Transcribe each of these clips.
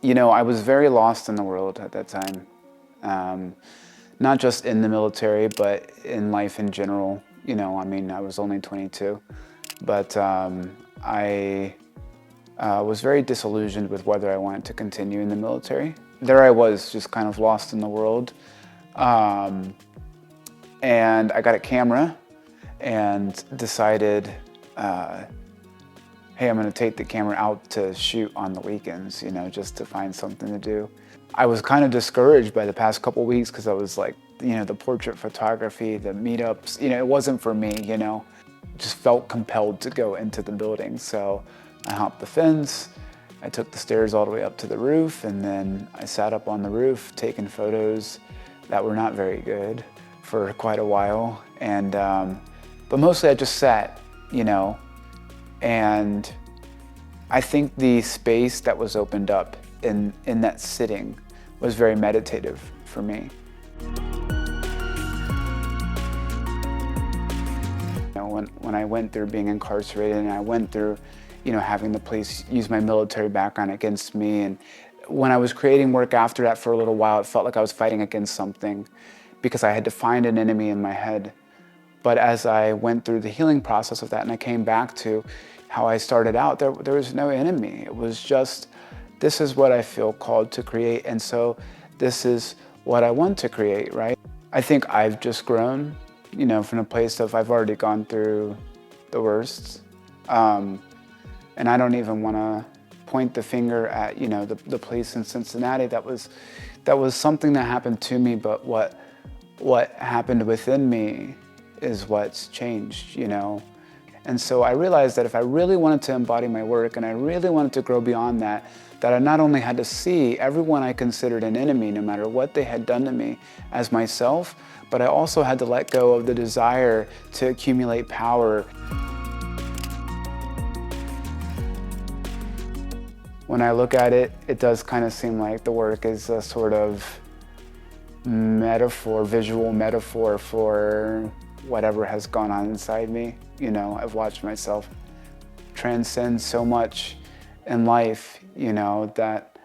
You know, I was very lost in the world at that time. Not just in the military, but in life in general. You know, I mean, I was only 22, but I was very disillusioned with whether I wanted to continue in the military. There I was, just kind of lost in the world. And I got a camera and decided, hey, I'm gonna take the camera out to shoot on the weekends, you know, just to find something to do. I was kind of discouraged by the past couple weeks because I was like, you know, the portrait photography, the meetups, you know, it wasn't for me, you know. Just felt compelled to go into the building. So I hopped the fence, I took the stairs all the way up to the roof, and then I sat up on the roof taking photos that were not very good for quite a while. And, but mostly I just sat, you know, and I think the space that was opened up in that sitting was very meditative for me. You know, when I went through being incarcerated and I went through, you know, having the police use my military background against me, and when I was creating work after that for a little while, it felt like I was fighting against something because I had to find an enemy in my head. But as I went through the healing process of that and I came back to how I started out, there was no enemy. It was just, this is what I feel called to create, and so this is what I want to create, right? I think I've just grown, you know, from a place of I've already gone through the worst. And I don't even want to point the finger at, you know, the police in Cincinnati. That was something that happened to me, but what happened within me is what's changed, you know. And so I realized that if I really wanted to embody my work and I really wanted to grow beyond that, that I not only had to see everyone I considered an enemy, no matter what they had done to me, as myself, but I also had to let go of the desire to accumulate power. When I look at it, it does kind of seem like the work is a sort of metaphor, visual metaphor for whatever has gone on inside me. You know, I've watched myself transcend so much in life, you know, that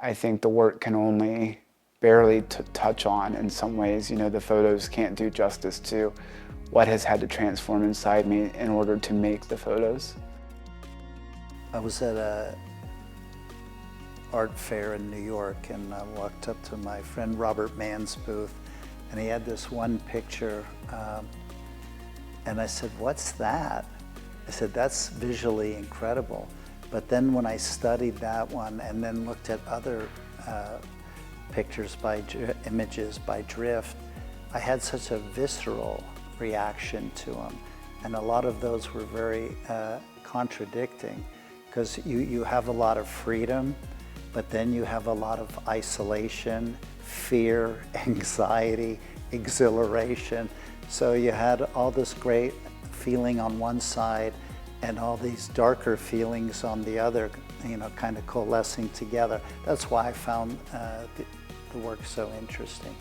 I think the work can only barely touch on in some ways. You know, the photos can't do justice to what has had to transform inside me in order to make the photos. I was at a art fair in New York, and I walked up to my friend Robert Mann's booth, and he had this one picture, and I said, "What's that?" I said, "That's visually incredible." But then when I studied that one and then looked at other pictures images by Drift, I had such a visceral reaction to them, and a lot of those were very contradicting, because you have a lot of freedom, but then you have a lot of isolation, fear, anxiety, exhilaration. So you had all this great feeling on one side and all these darker feelings on the other, you know, kind of coalescing together. That's why I found the work so interesting.